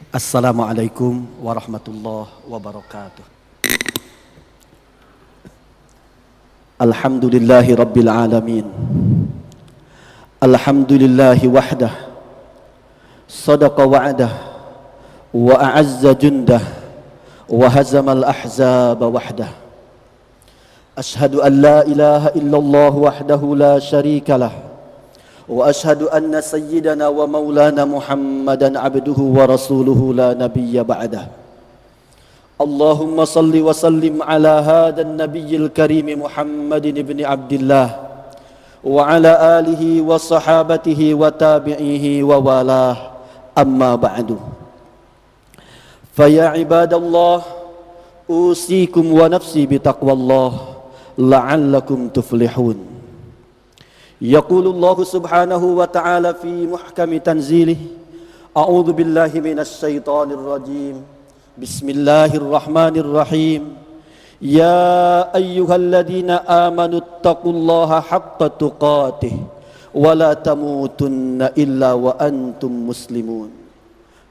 Assalamualaikum warahmatullahi wabarakatuh. Alhamdulillahi rabbil alamin. Alhamdulillahi wahdah. Sadaqa wa'dah wa a'azza jundah wa hazamal ahzaba wahdah. Ashhadu an la ilaha illallah wahdahu la syarika lah. Wa ashhadu anna sayyidana wa maulana Muhammadan abduhu wa rasuluhu la nabiyya ba'dah. Allahumma salli wa sallim ala hadan nabiyyil karim Muhammadin ibn Abdillah wa ala alihi wa sahabatihi wa tabi'ihi wa walah, amma ba'du. Faya ibadallah, usikum wa nafsi bitaqwallah la'allakum tuflihun. Yaqulullahu subhanahu wa ta'ala fi muhkami tanzilih. A'udzu billahi minasy syaithanir rajim. Bismillahirrahmanirrahim. Ya ayyuhalladzina amanu taqullaha haqqa tuqatih wa la tamutunna illa wa antum muslimun.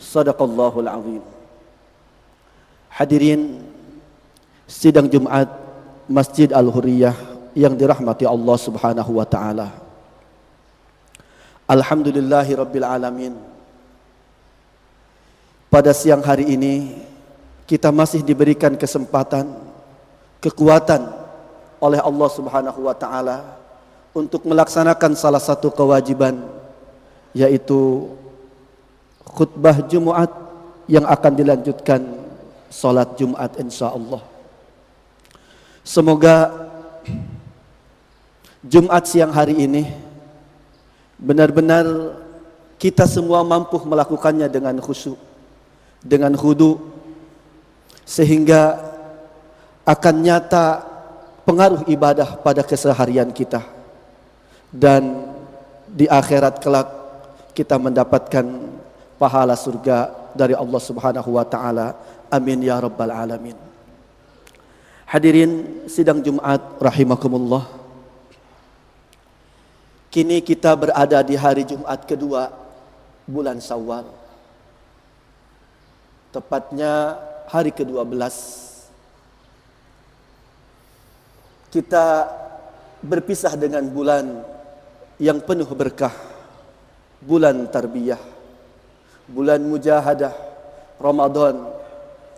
Shadaqallahul azim. Hadirin sidang Jumat Masjid Al-Hurriyah yang dirahmati Allah subhanahu wa ta'ala. Alhamdulillahi rabbil alamin. Pada siang hari ini kita masih diberikan kesempatan, kekuatan oleh Allah subhanahu wa ta'ala untuk melaksanakan salah satu kewajiban, yaitu khutbah Jumat yang akan dilanjutkan salat Jumat insyaallah. Semoga Jumat siang hari ini benar-benar kita semua mampu melakukannya dengan khusyuk, dengan khudu, sehingga akan nyata pengaruh ibadah pada keseharian kita, dan di akhirat kelak kita mendapatkan pahala surga dari Allah subhanahu wa ta'ala. Amin ya rabbal alamin. Hadirin sidang Jumat rahimakumullah. Kini kita berada di hari Jumat kedua bulan Syawal, tepatnya hari ke-12. Kita berpisah dengan bulan yang penuh berkah, bulan tarbiyah, bulan mujahadah, Ramadan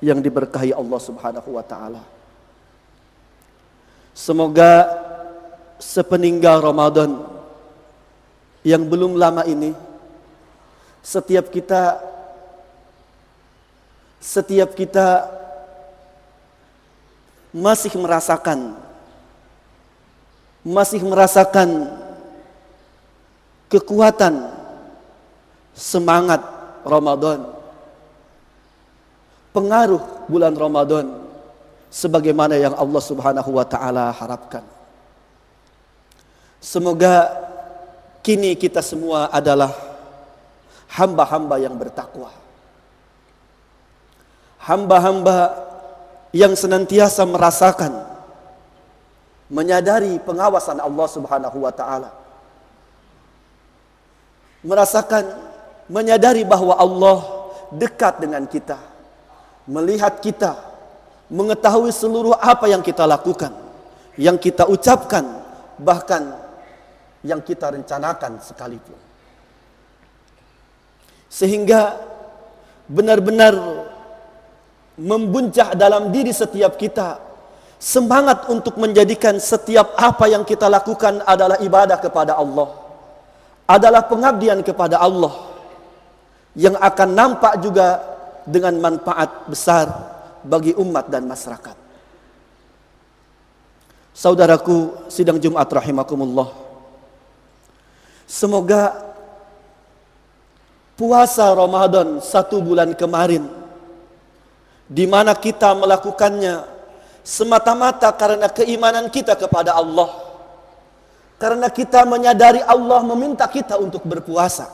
yang diberkahi Allah subhanahu wa ta'ala. Semoga sepeninggal Ramadan yang belum lama ini, setiap kita masih merasakan kekuatan semangat Ramadan, pengaruh bulan Ramadan sebagaimana yang Allah subhanahu wa ta'ala harapkan. Semoga kini kita semua adalah hamba-hamba yang bertakwa, hamba-hamba yang senantiasa merasakan, menyadari pengawasan Allah subhanahu wa ta'ala, menyadari bahwa Allah dekat dengan kita, melihat kita, mengetahui seluruh apa yang kita lakukan, yang kita ucapkan, bahkan yang kita rencanakan sekalipun. Sehingga benar-benar membuncah dalam diri setiap kita semangat untuk menjadikan setiap apa yang kita lakukan adalah ibadah kepada Allah, adalah pengabdian kepada Allah, yang akan nampak juga dengan manfaat besar bagi umat dan masyarakat. Saudaraku sidang Jumat rahimakumullah, semoga puasa Ramadan 1 bulan kemarin, di mana kita melakukannya semata-mata karena keimanan kita kepada Allah, karena kita menyadari Allah meminta kita untuk berpuasa,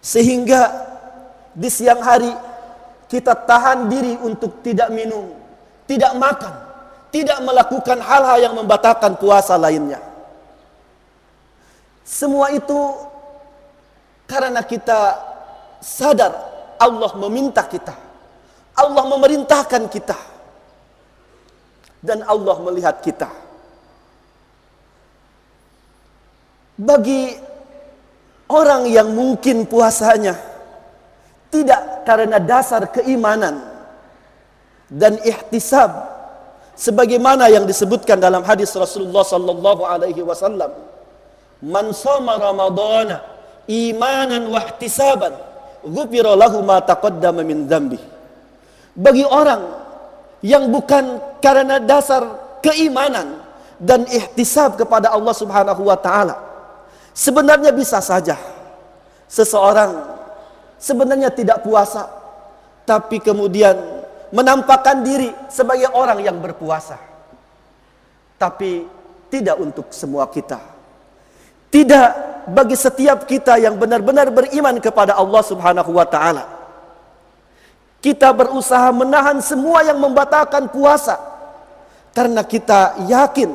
sehingga di siang hari kita tahan diri untuk tidak minum, tidak makan, tidak melakukan hal-hal yang membatalkan puasa lainnya. Semua itu karena kita sadar Allah meminta kita, Allah memerintahkan kita, dan Allah melihat kita. Bagi orang yang mungkin puasanya tidak karena dasar keimanan dan ihtisab, sebagaimana yang disebutkan dalam hadis Rasulullah sallallahu alaihi wasallam, "Man shoma ramadhana imanan wa ihtisaban, ghufira lahu ma taqaddama min dzambi." Bagi orang yang bukan karena dasar keimanan dan ihtisab kepada Allah Subhanahu wa taala, sebenarnya bisa saja seseorang sebenarnya tidak puasa, tapi kemudian menampakkan diri sebagai orang yang berpuasa. Tapi tidak untuk semua kita. Tidak bagi setiap kita yang benar-benar beriman kepada Allah Subhanahu wa taala. Kita berusaha menahan semua yang membatalkan puasa, karena kita yakin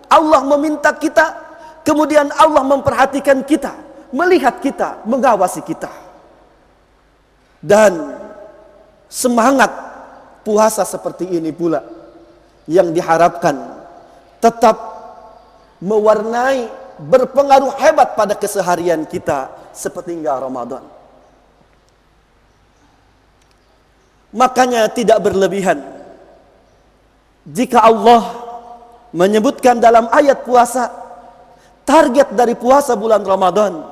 Allah meminta kita, kemudian Allah memperhatikan kita, melihat kita, mengawasi kita. Dan semangat puasa seperti ini pula yang diharapkan tetap mewarnai, berpengaruh hebat pada keseharian kita sepertinggal Ramadan. Makanya tidak berlebihan jika Allah menyebutkan dalam ayat puasa, target dari puasa bulan Ramadan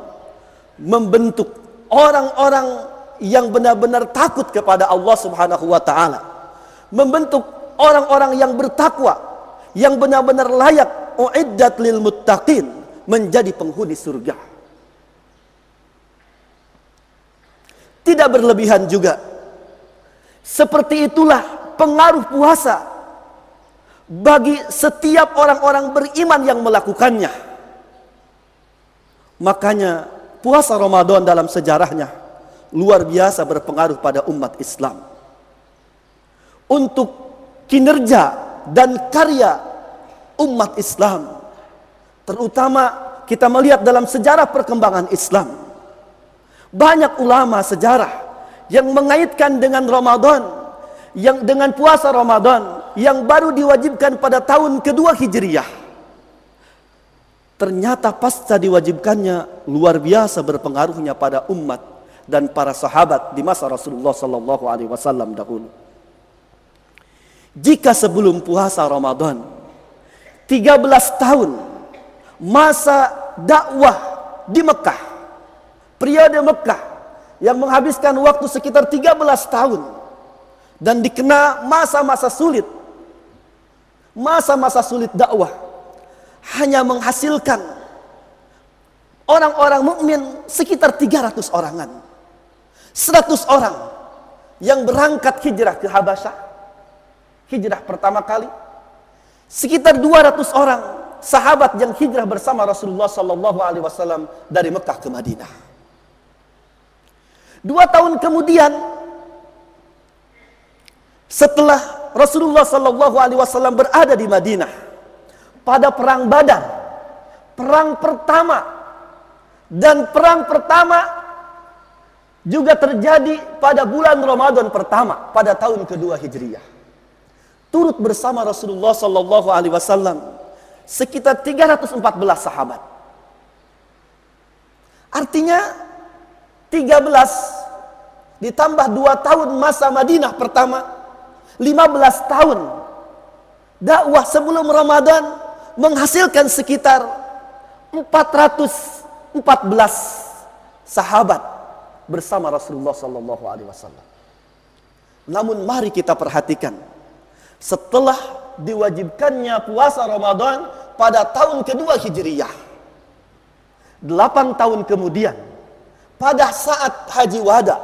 membentuk orang-orang yang benar-benar takut kepada Allah Subhanahu wa taala, membentuk orang-orang yang bertakwa, yang benar-benar layak uiddat lil muttaqin, menjadi penghuni surga. Tidak berlebihan juga. Seperti itulah pengaruh puasa bagi setiap orang-orang beriman yang melakukannya. Makanya puasa Ramadan dalam sejarahnya luar biasa berpengaruh pada umat Islam. Untuk kinerja dan karya umat Islam, terutama kita melihat dalam sejarah perkembangan Islam, banyak ulama sejarah yang mengaitkan dengan Ramadan, yang dengan puasa Ramadan yang baru diwajibkan pada tahun kedua Hijriyah. Ternyata pasca diwajibkannya luar biasa berpengaruhnya pada umat dan para sahabat di masa Rasulullah sallallahu alaihi wasallam dahulu. Jika sebelum puasa Ramadan 13 tahun masa dakwah di Mekah, periode Mekah yang menghabiskan waktu sekitar 13 tahun dan dikena masa-masa sulit, masa-masa sulit dakwah, hanya menghasilkan orang-orang mukmin sekitar 300 orangan. 100 orang yang berangkat hijrah ke Habasyah, hijrah pertama kali. Sekitar 200 orang sahabat yang hijrah bersama Rasulullah sallallahu alaihi wasallam dari Mekah ke Madinah. 2 tahun kemudian, setelah Rasulullah sallallahu alaihi wasallam berada di Madinah pada perang Badar, perang pertama, dan perang pertama juga terjadi pada bulan Ramadan pertama pada tahun kedua Hijriyah. Turut bersama Rasulullah sallallahu alaihi wasallam sekitar 314 sahabat. Artinya 13 ditambah 2 tahun masa Madinah pertama, 15 tahun dakwah sebelum Ramadan menghasilkan sekitar 414 sahabat bersama Rasulullah sallallahu alaihi wasallam. Namun mari kita perhatikan, setelah diwajibkannya puasa Ramadan pada tahun kedua Hijriyah, 8 tahun kemudian, pada saat haji wada,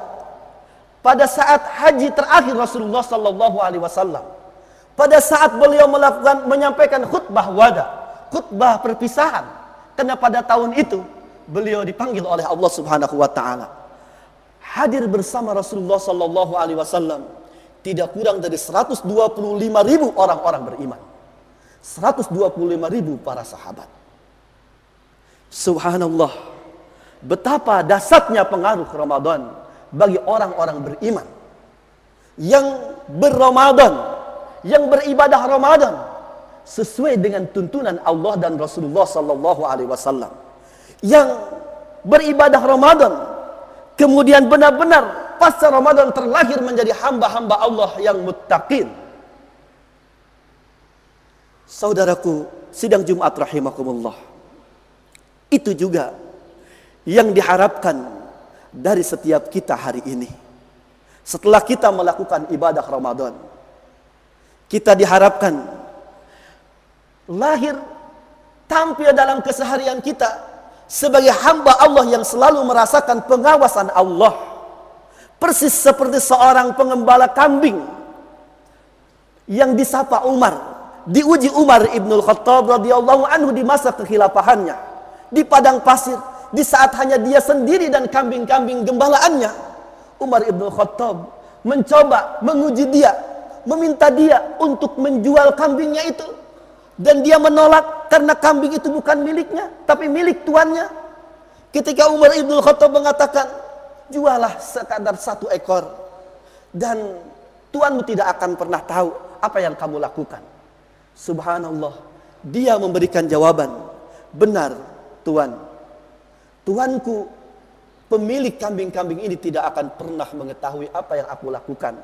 pada saat haji terakhir Rasulullah sallallahu alaihi wasallam, pada saat beliau menyampaikan khutbah wada, khutbah perpisahan, karena pada tahun itu beliau dipanggil oleh Allah Subhanahu wa taala. Hadir bersama Rasulullah sallallahu alaihi wasallam tidak kurang dari 125.000 orang-orang beriman. 125.000 para sahabat. Subhanallah, betapa dahsyatnya pengaruh Ramadan bagi orang-orang beriman yang berRamadan, yang beribadah Ramadan sesuai dengan tuntunan Allah dan Rasulullah sallallahu alaihi wasallam, yang beribadah Ramadan kemudian benar-benar pasca Ramadan terlahir menjadi hamba-hamba Allah yang muttaqin. Saudaraku sidang Jumat rahimakumullah, itu juga yang diharapkan dari setiap kita hari ini. Setelah kita melakukan ibadah Ramadan, kita diharapkan lahir tampil dalam keseharian kita sebagai hamba Allah yang selalu merasakan pengawasan Allah, persis seperti seorang pengembala kambing yang disapa Umar, diuji Umar Ibnul Khattab radhiyallahu anhu di masa kekhilafahannya di padang pasir, di saat hanya dia sendiri dan kambing-kambing gembalaannya. Umar Ibnul Khattab mencoba menguji dia, meminta dia untuk menjual kambingnya itu, dan dia menolak karena kambing itu bukan miliknya tapi milik tuannya. Ketika Umar Ibnul Khattab mengatakan, jualah sekadar 1 ekor dan tuanmu tidak akan pernah tahu apa yang kamu lakukan. Subhanallah, dia memberikan jawaban, benar Tuan, tuanku pemilik kambing-kambing ini tidak akan pernah mengetahui apa yang aku lakukan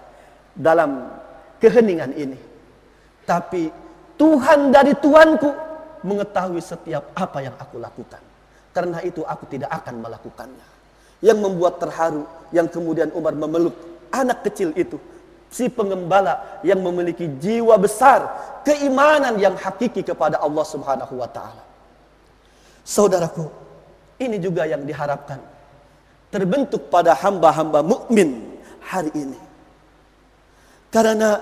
dalam keheningan ini, tapi Tuhan dari tuanku mengetahui setiap apa yang aku lakukan. Karena itu aku tidak akan melakukannya. Yang membuat terharu, yang kemudian Umar memeluk anak kecil itu, si pengembala yang memiliki jiwa besar, keimanan yang hakiki kepada Allah Subhanahu wa taala. Saudaraku, ini juga yang diharapkan terbentuk pada hamba-hamba mukmin hari ini. Karena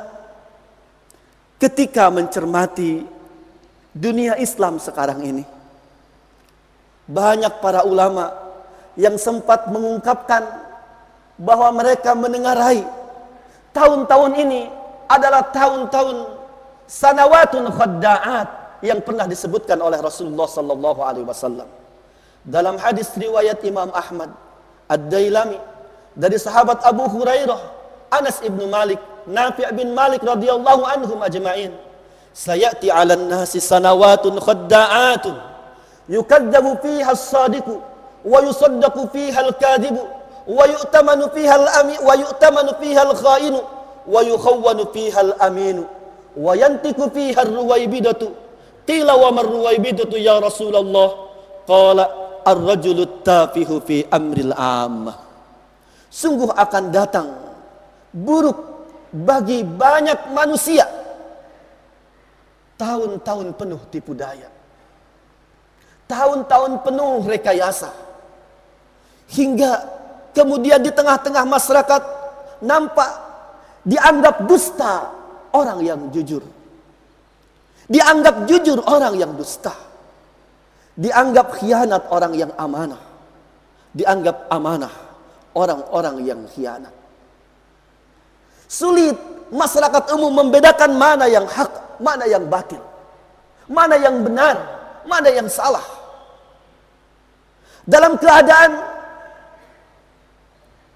ketika mencermati dunia Islam sekarang ini, banyak para ulama yang sempat mengungkapkan bahwa mereka menengarai tahun-tahun ini adalah tahun-tahun sanawatun khadda'at yang pernah disebutkan oleh Rasulullah sallallahu alaihi wasallam. Dalam hadis riwayat Imam Ahmad Ad-Dailami dari sahabat Abu Hurairah, Anas ibnu Malik, Nafi' bin Malik radhiyallahu anhum ajma'in, sayati 'alan nasi sanawatun khadda'atun yukadzabu fiha as-sadiqu wa yusaddaqu fiha al-kadhibu wa yu'tamanu fiha al-amin wa yu'tamanu fiha al-kha'inu wa yukhawwanu fiha al-aminu wa yantiku fiha ar-ruwaybidatu. Qila wa mar-ruwaybidatu ya Rasulullah? Qala ar-rajulu tafihu fi amril ammah. Sungguh akan datang buruk bagi banyak manusia tahun-tahun penuh tipu daya, tahun-tahun penuh rekayasa, hingga kemudian di tengah-tengah masyarakat nampak dianggap dusta orang yang jujur, dianggap jujur orang yang dusta, dianggap khianat orang yang amanah, dianggap amanah orang-orang yang khianat. Sulit masyarakat umum membedakan mana yang hak, mana yang batil, mana yang benar, mana yang salah. Dalam keadaan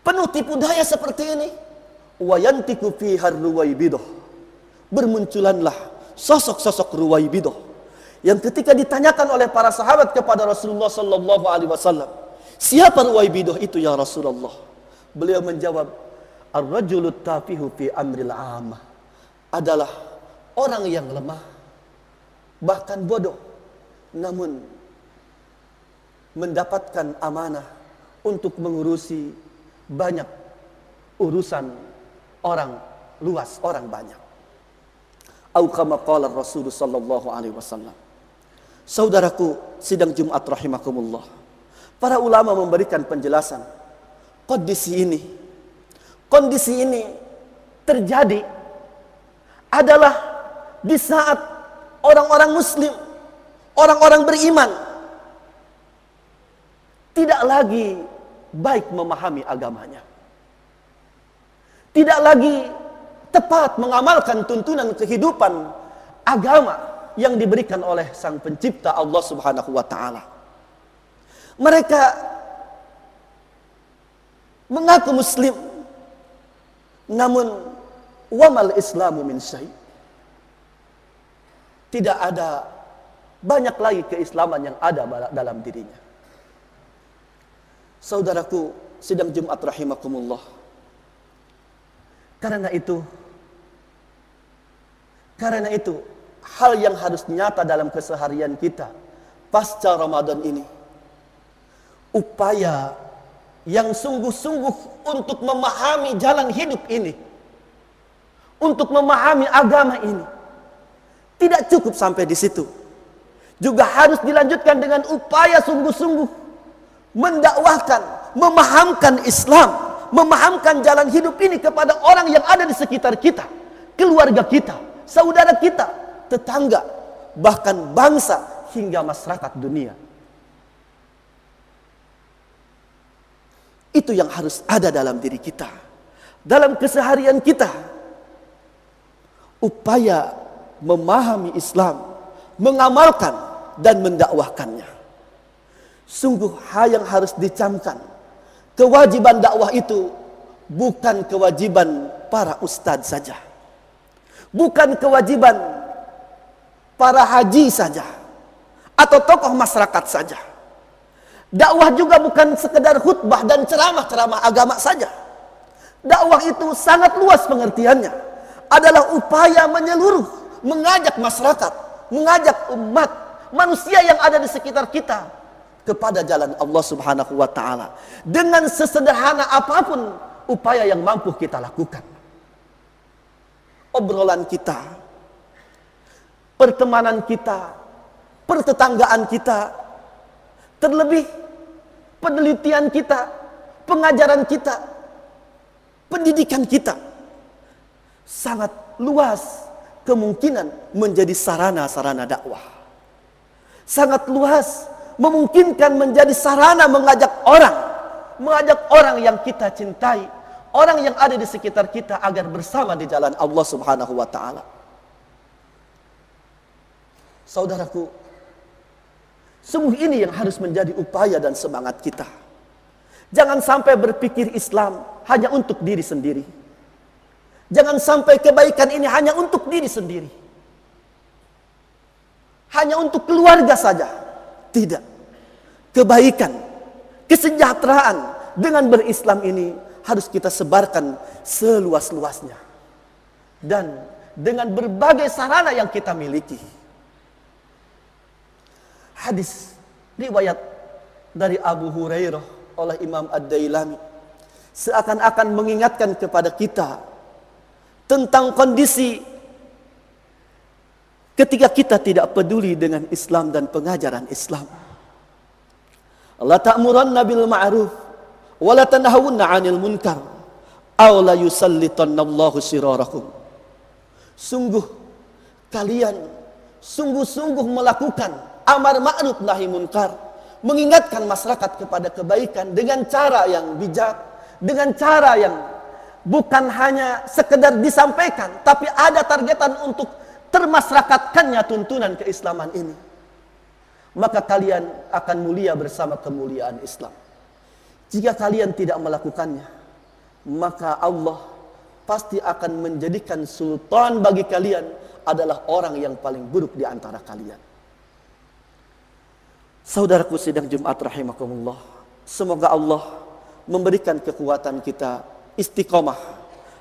penuh tipu daya seperti ini, wa yantiku fiha ar-ruwaybidah, bermunculanlah sosok-sosok Ruwaybidah yang ketika ditanyakan oleh para sahabat kepada Rasulullah sallallahu alaihi wasallam, siapa Ruwaybidah itu ya Rasulullah? Beliau menjawab, ar-rajulu tafihu fi amril ammah, adalah orang yang lemah, bahkan bodoh, namun mendapatkan amanah untuk mengurusi banyak urusan orang luas, orang banyak. Au kama qala Rasul sallallahu alaihi wasallam. Saudaraku sidang Jumat rahimakumullah, para ulama memberikan penjelasan kondisi ini terjadi adalah di saat orang-orang muslim, orang-orang beriman tidak lagi baik memahami agamanya, tidak lagi tepat mengamalkan tuntunan kehidupan agama yang diberikan oleh Sang Pencipta Allah Subhanahu wa taala. Mereka mengaku muslim, namun wamal islamu min syai'. Tidak ada banyak lagi keislaman yang ada dalam dirinya. Saudaraku sidang Jumat rahimakumullah. Karena itu hal yang harus nyata dalam keseharian kita pasca Ramadan ini, upaya yang sungguh-sungguh untuk memahami jalan hidup ini, untuk memahami agama ini, tidak cukup sampai di situ. Juga harus dilanjutkan dengan upaya sungguh-sungguh mendakwahkan, memahamkan Islam, memahamkan jalan hidup ini kepada orang yang ada di sekitar kita, keluarga kita, saudara kita, tetangga, bahkan bangsa hingga masyarakat dunia. Itu yang harus ada dalam diri kita, dalam keseharian kita. Upaya memahami Islam, mengamalkan dan mendakwahkannya. Sungguh hal yang harus dicamkan. Kewajiban dakwah itu bukan kewajiban para ustadz saja, bukan kewajiban para haji saja atau tokoh masyarakat saja. Dakwah juga bukan sekedar khutbah dan ceramah-ceramah agama saja. Dakwah itu sangat luas pengertiannya. Adalah upaya menyeluruh, mengajak masyarakat, mengajak umat, manusia yang ada di sekitar kita kepada jalan Allah Subhanahu wa taala. Dengan sesederhana apapun upaya yang mampu kita lakukan. Obrolan kita, pertemanan kita, pertetanggaan kita, terlebih penelitian kita, pengajaran kita, pendidikan kita, sangat luas kemungkinan menjadi sarana-sarana dakwah. Sangat luas memungkinkan menjadi sarana mengajak orang yang kita cintai, orang yang ada di sekitar kita agar bersama di jalan Allah Subhanahu wa taala. Saudaraku, sungguh ini yang harus menjadi upaya dan semangat kita. Jangan sampai berpikir Islam hanya untuk diri sendiri. Jangan sampai kebaikan ini hanya untuk diri sendiri, hanya untuk keluarga saja. Tidak. Kebaikan, kesejahteraan dengan berislam ini harus kita sebarkan seluas-luasnya, dan dengan berbagai sarana yang kita miliki. Hadis riwayat dari Abu Hurairah oleh Imam Ad-Dailami seakan-akan mengingatkan kepada kita tentang kondisi ketika kita tidak peduli dengan Islam dan pengajaran Islam. La ta'muranna bil ma'ruf wa la tanhawunna 'anil munkar aw la yusallitannallahu sirarakum. Sungguh kalian sungguh-sungguh melakukan amar ma'ruf nahi munkar, mengingatkan masyarakat kepada kebaikan dengan cara yang bijak, dengan cara yang bukan hanya sekedar disampaikan, tapi ada targetan untuk termasyarakatkannya tuntunan keislaman ini. Maka kalian akan mulia bersama kemuliaan Islam. Jika kalian tidak melakukannya, maka Allah pasti akan menjadikan sultan bagi kalian adalah orang yang paling buruk di antara kalian. Saudaraku sidang Jumat rahimakumullah, semoga Allah memberikan kekuatan kita istiqomah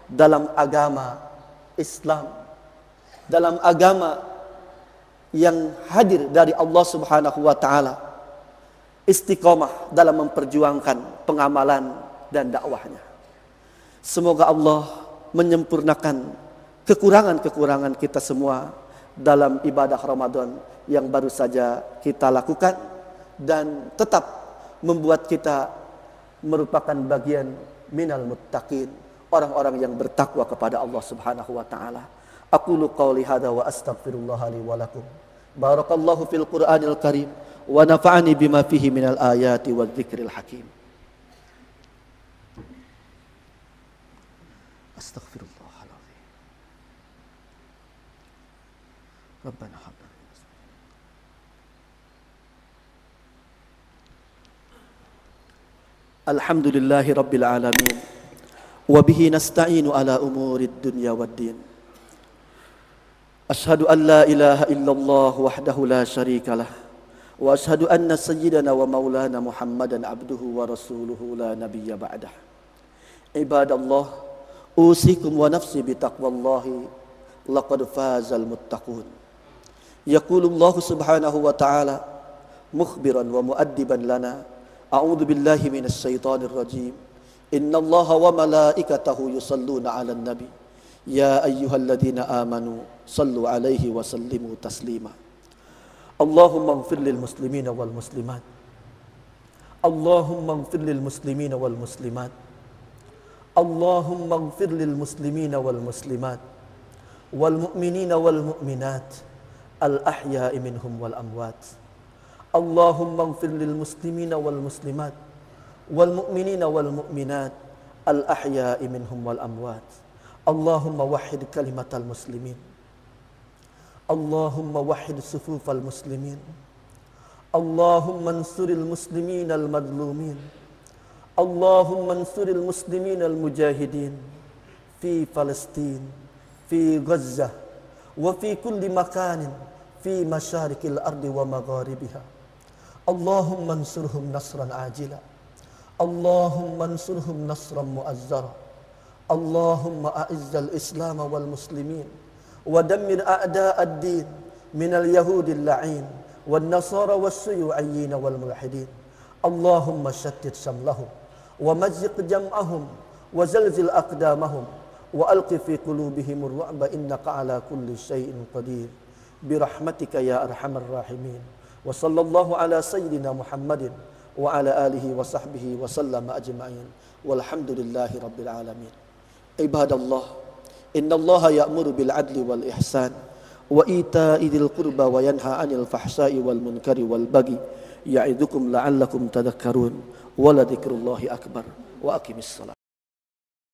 dalam agama Islam, dalam agama yang hadir dari Allah Subhanahu wa taala, istiqomah dalam memperjuangkan pengamalan dan dakwahnya. Semoga Allah menyempurnakan kekurangan-kekurangan kita semua dalam ibadah Ramadan yang baru saja kita lakukan, dan tetap membuat kita merupakan bagian minal muttaqin, orang-orang yang bertakwa kepada Allah Subhanahu wa taala. Aqulu qawli hadza wa astaghfirullah li wa lakum. Barakallahu fil Qur'anil Karim wa nafa'ani bima fihi minal ayati wadh-dhikril hakim. Astaghfirullahaladzim. Rabbana hab lana Alhamdulillahi Rabbil Alamin. Wabihi nasta'inu ala umurid dunya waddin. Ashhadu an la ilaha illallah wahdahu la syarikalah. Wa ashhadu anna sayyidana wa maulana Muhammadan abduhu wa rasuluhu la nabiyya ba'dah. Ibadallah, usikum wa nafsi bitaqwallahi, laqad fazal muttaqun. Yaqulullahu subhanahu wa ta'ala mukhbiran wa muaddiban lana, a'udzu billahi minasy syaithanir rajim. Innallaha wa malaikatahu yusalluna 'alan nabi. Ya ayyuhalladzina amanu sallu 'alaihi wa sallimu taslima. Allahumma ighfir lil muslimina wal muslimat. Allahumma ighfir lil muslimina wal muslimat. Allahumma ighfir lil muslimina wal muslimat wal mu'minina wal mu'minat al ahya'i minhum wal amwat. Allahumma ighfir lil muslimina wal muslimat wal mu'minina wal mu'minat al ahya'i minhum wal amwat. Allahumma wahhid kalimatal muslimin. Allahumma wahhid sufufal muslimin. Allahumma ansuril muslimin al madlumin. Allahumma ansuril muslimin al mujahidin fi Palestin, fi Gaza, wa fi kulli makanin fi masyarikil ardi wa magharibiha. Allahumma ansurhum nasran ajila. Allahumma ansurhum nasran mu'azzara. Allahumma a'izzal islam wal muslimin wa dammir a'da'ad din minal yahudil la'in wan nasara was suyu'iyyin wal mulhidin. Allahumma shattit shamlahum wa mazziq jam'ahum wa zalzil aqdamahum wa alqi fi qulubihim ar-ru'ba innaka ala kulli syai'in qadir birahmatika ya arhamar rahimin. Wa sallallahu ala sayyidina Muhammadin wa ala alihi wa sahbihi wa sallama ajma'in. Walhamdulillahi rabbil alamin. Ibadallah, innallaha ya'muru bil adli wal ihsan wa ita'i dzil qurba wa yanha 'anil fahsya'i wal munkari wal baghi ya'idukum la'allakum tadhakkarun. Wa la dzikrullahi akbar. Wa aqimis shalah.